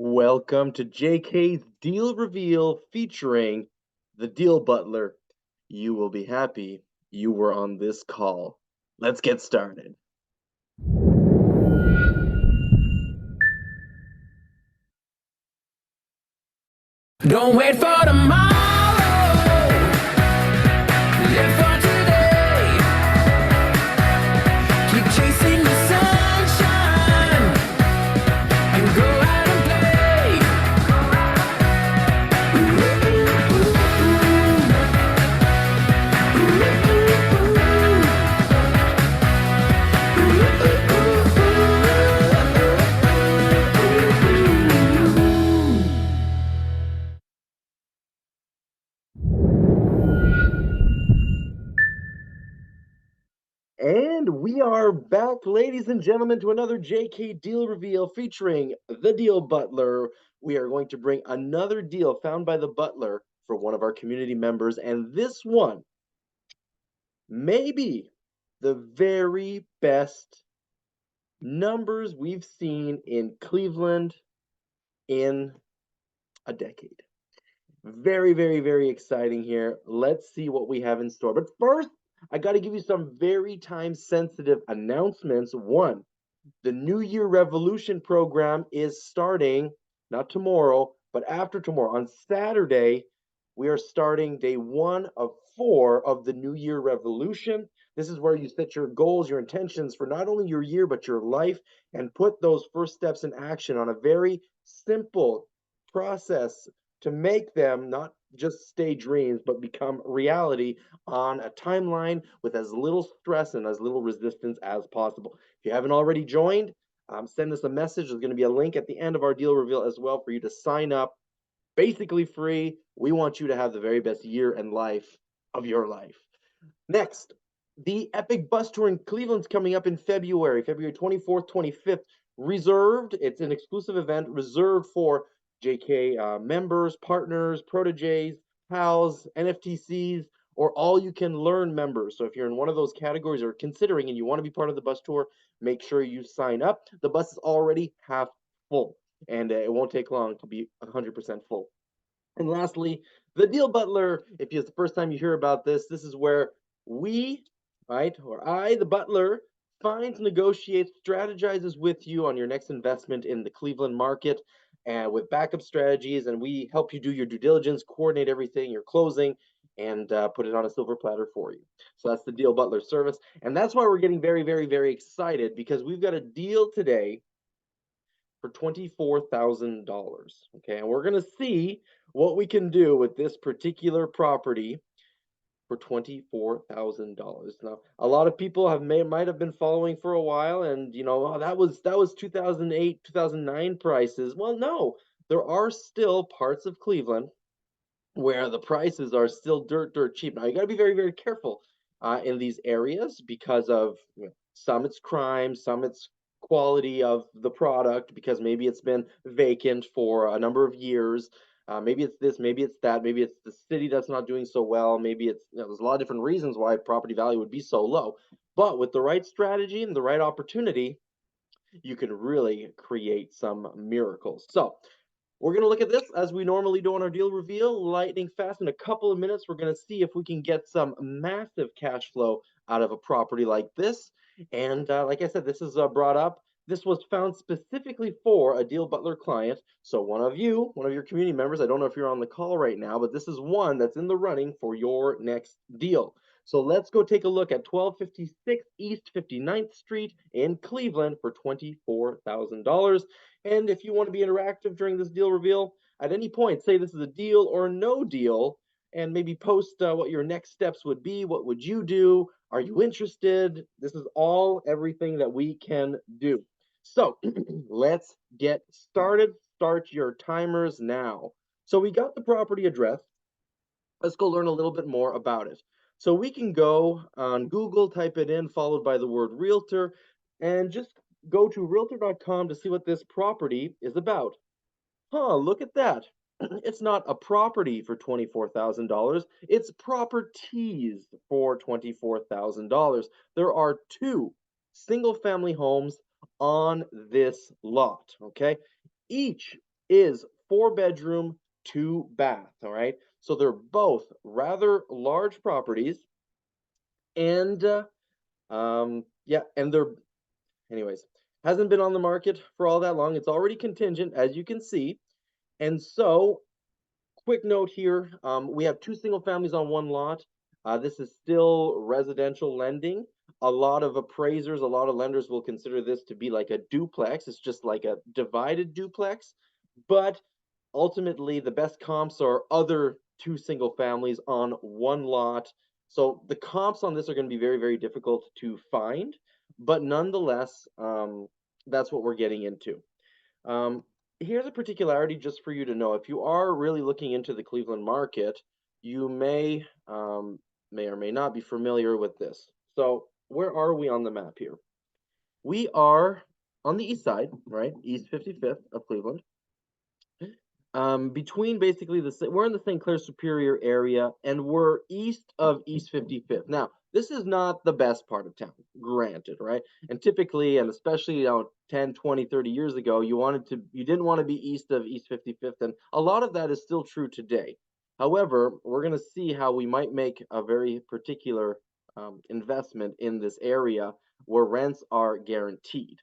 Welcome to JK's Deal Reveal featuring the Deal Butler. You will be happy you were on this call. Let's get started. Don't wait for tomorrow. Live for today. Keep chasing the sunshine and go out and And we are back, ladies and gentlemen, to another JK Deal Reveal featuring the Deal Butler. We are going to bring another deal found by the Butler for one of our community members, and this one may be the very best numbers we've seen in Cleveland in a decade. Very, very, very exciting here. Let's see what we have in store. But first, I got to give you some very time sensitive announcements. One, the New Year Revolution program is starting not tomorrow, but after tomorrow. On Saturday, we are starting day 1 of 4 of the New Year Revolution. This is where you set your goals, your intentions for not only your year, but your life, and put those first steps in action on a very simple process to make them not just stay dreams, but become reality on a timeline with as little stress and as little resistance as possible. If you haven't already joined, send us a message. There's going to be a link at the end of our deal reveal as well for you to sign up. Basically free. We want you to have the very best year and life of your life. Next, the Epic Bus Tour in Cleveland's coming up in February 24th, 25th. Reserved. It's an exclusive event reserved for JK members, partners, proteges, pals, NFTCs, or all you can learn members. So if you're in one of those categories or considering and you want to be part of the bus tour, make sure you sign up. The bus is already half full, and it won't take long to be 100% full. And lastly, the Deal Butler. If it's the first time you hear about this, this is where we, right, or I, the butler, finds, negotiates, strategizes with you on your next investment in the Cleveland market, and with backup strategies, and we help you do your due diligence, coordinate everything, your closing, and put it on a silver platter for you. So that's the Deal Butler service, and that's why we're getting very, very, very excited because we've got a deal today for $24,000. Okay, and we're gonna see what we can do with this particular property for $24,000. Now, a lot of people might have been following for a while, and oh, that was 2008, 2009 prices. Well, no, there are still parts of Cleveland where the prices are still dirt cheap. Now, you got to be very, very careful in these areas because of some it's crime, some it's quality of the product because maybe it's been vacant for a number of years. Maybe it's this, maybe it's that, maybe it's the city that's not doing so well. Maybe it's there's a lot of different reasons why property value would be so low. But with the right strategy and the right opportunity, you can really create some miracles. So we're going to look at this as we normally do on our deal reveal, lightning fast. In a couple of minutes, we're going to see if we can get some massive cash flow out of a property like this. And like I said, this is brought up. This was found specifically for a Deal Butler client. So one of your community members, I don't know if you're on the call right now, but this is one that's in the running for your next deal. So let's go take a look at 1256 East 59th Street in Cleveland for $24,000. And if you want to be interactive during this deal reveal, at any point, say this is a deal or no deal, and maybe post what your next steps would be. What would you do? Are you interested? This is everything that we can do. So let's get started. Start your timers now. So we got the property address. Let's go learn a little bit more about it. So we can go on Google, type it in, followed by the word realtor, and just go to realtor.com to see what this property is about. Look at that. It's not a property for $24,000. It's properties for $24,000. There are 2 single family homes on this lot, okay? Each is 4 bedroom, 2 bath. All right. So they're both rather large properties. And yeah, and they're, anyways, hasn't been on the market for all that long. It's already contingent, as you can see. And so quick note here, we have two single families on one lot. This is still residential lending. A lot of appraisers, a lot of lenders will consider this to be like a duplex. It's just like a divided duplex. But ultimately, the best comps are other two single families on one lot. So the comps on this are going to be very, very difficult to find. But nonetheless, that's what we're getting into. Um, Here's a particularity just for you to know. If you are really looking into the Cleveland market, you may or may not be familiar with this. So where are we on the map here? We are on the east side, right? East 55th of Cleveland. Between basically we're in the St. Clair Superior area, and we're east of East 55th. Now, this is not the best part of town, granted, right? And typically, and especially 10, 20, 30 years ago, you didn't want to be east of East 55th, and a lot of that is still true today. However, we're going to see how we might make a very particular investment in this area where rents are guaranteed.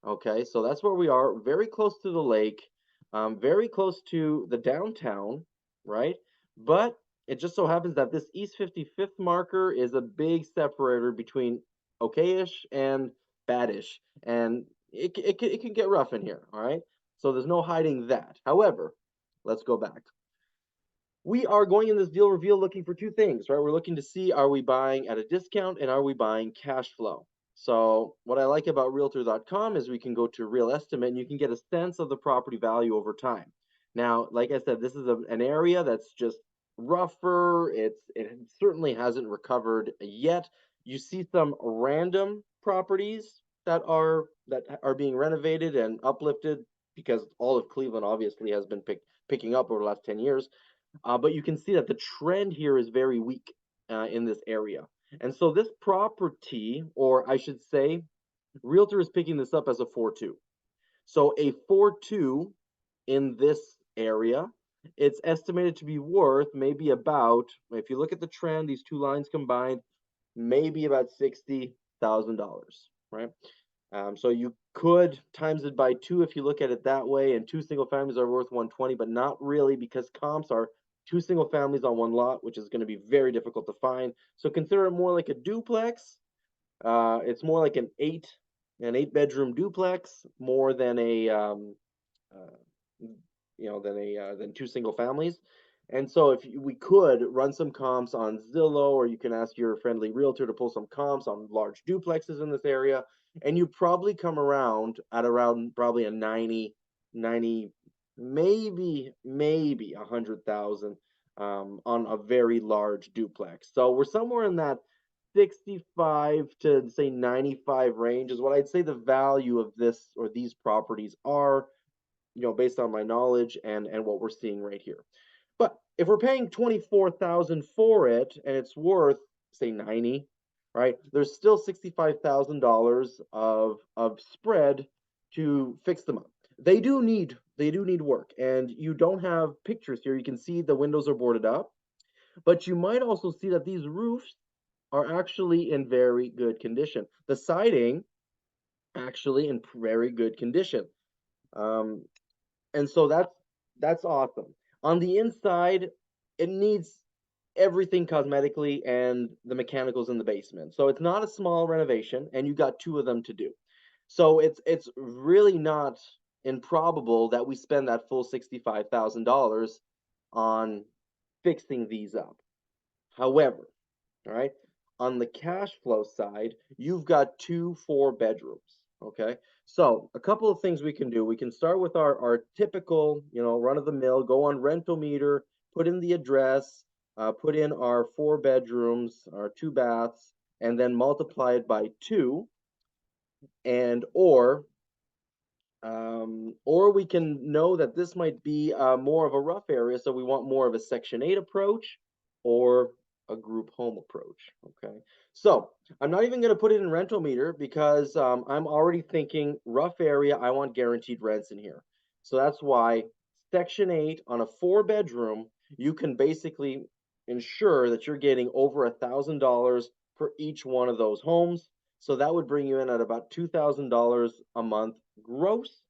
Okay, so that's where we are, very close to the lake, very close to the downtown, right? But it just so happens that this East 55th marker is a big separator between okayish and baddish, and it can get rough in here, all right? So there's no hiding that. However, let's go back. We are going in this deal reveal looking for two things, right? We're looking to see, are we buying at a discount and are we buying cash flow? So what I like about realtor.com is we can go to real estimate and you can get a sense of the property value over time. Now, like I said, this is an area that's just rougher. It certainly hasn't recovered yet. You see some random properties that are being renovated and uplifted because all of Cleveland obviously has been picking up over the last 10 years. But you can see that the trend here is very weak in this area. And so this property, or I should say, Realtor is picking this up as a 4-2. So a 4-2 in this area, it's estimated to be worth maybe about, if you look at the trend, these two lines combined, maybe about $60,000, right? So you could times it by two if you look at it that way, and two single families are worth 120, but not really because comps are two single families on one lot, which is going to be very difficult to find. So consider it more like a duplex. It's more like an 8 bedroom duplex, more than a uh, than two single families. And so if we could run some comps on Zillow, or you can ask your friendly realtor to pull some comps on large duplexes in this area, and you probably come around at around probably a 90, maybe 100,000 on a very large duplex. So we're somewhere in that 65 to say 95 range is what I'd say the value of this or these properties are, based on my knowledge and what we're seeing right here. But if we're paying 24,000 for it and it's worth say 90, right? There's still $65,000 of spread to fix them up. They do need work, and you don't have pictures here. You can see the windows are boarded up, but you might also see that these roofs are actually in very good condition. The siding actually in very good condition. Um, and so that's awesome. On the inside, it needs everything cosmetically and the mechanicals in the basement. So it's not a small renovation, and you got two of them to do. So it's really not improbable that we spend that full $65,000 on fixing these up. However, all right, on the cash flow side, you've got two 4 bedrooms. Okay. So a couple of things we can do. We can start with our typical, run of the mill, go on rental meter, put in the address, put in our 4 bedrooms, our 2 baths, and then multiply it by two. And or we can know that this might be more of a rough area, so we want more of a Section 8 approach or a group home approach. Okay, so I'm not even going to put it in rental meter because I'm already thinking rough area. I want guaranteed rents in here, so that's why Section 8 on a 4 bedroom, you can basically ensure that you're getting over $1,000 for each one of those homes. So that would bring you in at about $2,000 a month gross.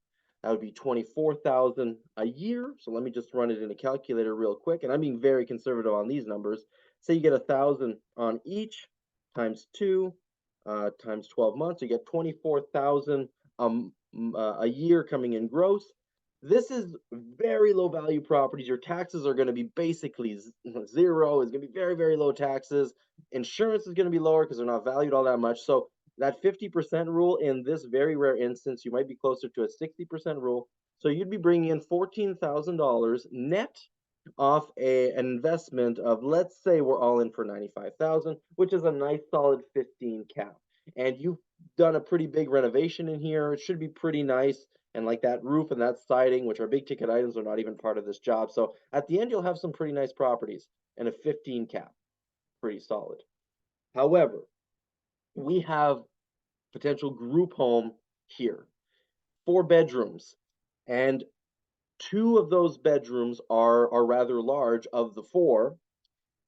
That would be 24,000 a year. So let me just run it in a calculator real quick. And I'm being very conservative on these numbers. Say you get 1,000 on each times two, times 12 months, you get 24,000 a year coming in gross. This is very low value properties. Your taxes are going to be basically zero. It's going to be very, very low taxes. Insurance is going to be lower because they're not valued all that much. So that 50% rule in this very rare instance, you might be closer to a 60% rule. So you'd be bringing in $14,000 net off an investment of, let's say we're all in for 95,000, which is a nice solid 15 cap. And you've done a pretty big renovation in here. It should be pretty nice. And like that roof and that siding, which are big ticket items, are not even part of this job. So at the end, you'll have some pretty nice properties and a 15 cap. Pretty solid. However, we have potential group home here, 4 bedrooms, and two of those bedrooms are rather large of the four.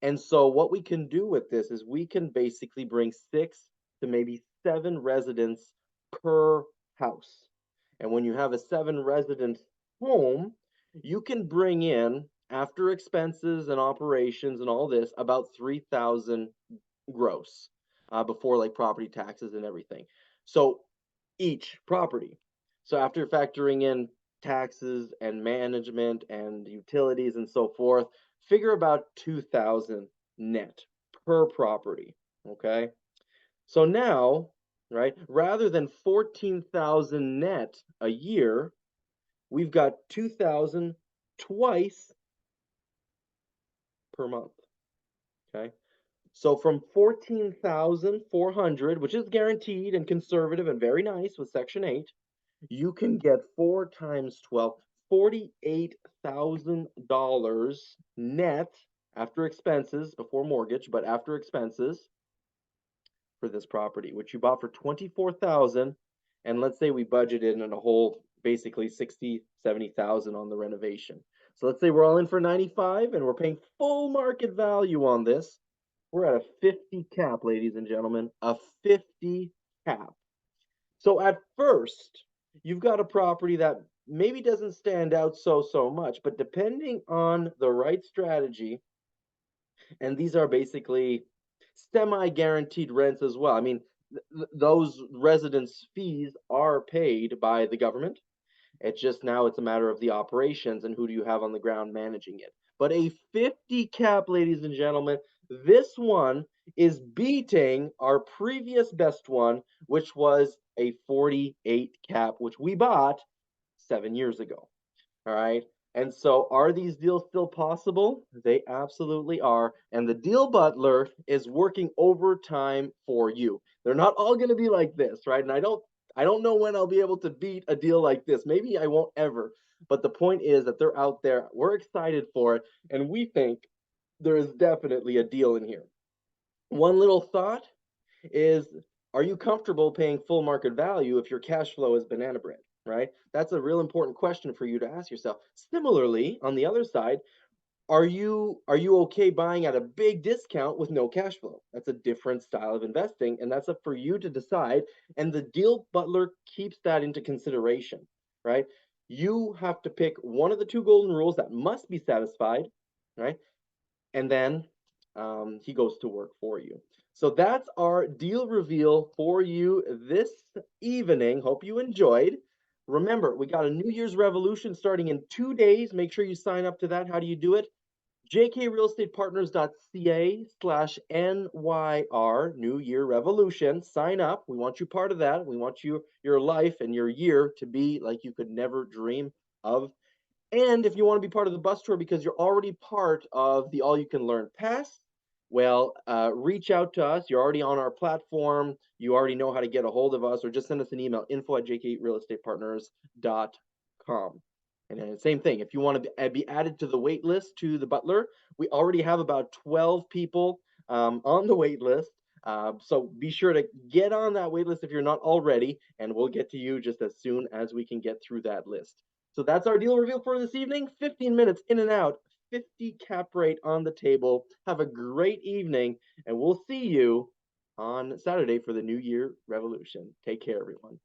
And so what we can do with this is we can basically bring 6 to maybe 7 residents per house. And when you have a 7 resident home, you can bring in, after expenses and operations and all this, about 3,000 gross, before like property taxes and everything. So each property. So after factoring in taxes and management and utilities and so forth, figure about 2,000 net per property. Okay. So now, right, rather than 14,000 net a year, we've got 2,000 twice per month. Okay. So from 14,400, which is guaranteed and conservative and very nice with Section 8, you can get 4 times 12, $48,000 net after expenses, before mortgage, but after expenses for this property, which you bought for 24,000. And let's say we budgeted in a whole basically 60, 70,000 on the renovation. So let's say we're all in for 95 and we're paying full market value on this. We're at a 50 cap, ladies and gentlemen, a 50 cap. So at first, you've got a property that maybe doesn't stand out so much, but depending on the right strategy, and these are basically semi-guaranteed rents as well. I mean, those residents' fees are paid by the government. It's just now it's a matter of the operations and who do you have on the ground managing it. But a 50 cap, ladies and gentlemen, this one is beating our previous best one, which was a 48 cap, which we bought 7 years ago. All right. And so, are these deals still possible? They absolutely are. And the deal butler is working overtime for you. They're not all going to be like this, right? And I don't know when I'll be able to beat a deal like this. Maybe I won't ever. But the point is that they're out there. We're excited for it, and we think there is definitely a deal in here. One little thought is, are you comfortable paying full market value if your cash flow is banana bread, right? That's a real important question for you to ask yourself. Similarly, on the other side, are you okay buying at a big discount with no cash flow? That's a different style of investing, and that's up for you to decide. And the deal butler keeps that into consideration, right? You have to pick one of the two golden rules that must be satisfied, right? And then he goes to work for you. So that's our deal reveal for you this evening. Hope you enjoyed. Remember, we got a New Year's Revolution starting in 2 days. Make sure you sign up to that. How do you do it? jkrealestatepartners.ca/NYR New Year Revolution. Sign up. We want you part of that. We want your life and your year to be like you could never dream of. And if you want to be part of the bus tour because you're already part of the All You Can Learn Pass, well, reach out to us. You're already on our platform. You already know how to get a hold of us, or just send us an email, info@jkrealestatepartners.com. And then same thing, if you want to be added to the wait list to the Butler, we already have about 12 people on the wait list. So be sure to get on that wait list if you're not already, and we'll get to you just as soon as we can get through that list. So that's our deal reveal for this evening. 15 minutes in and out, 50 cap rate on the table. Have a great evening, and we'll see you on Saturday for the New Year Revolution. Take care, everyone.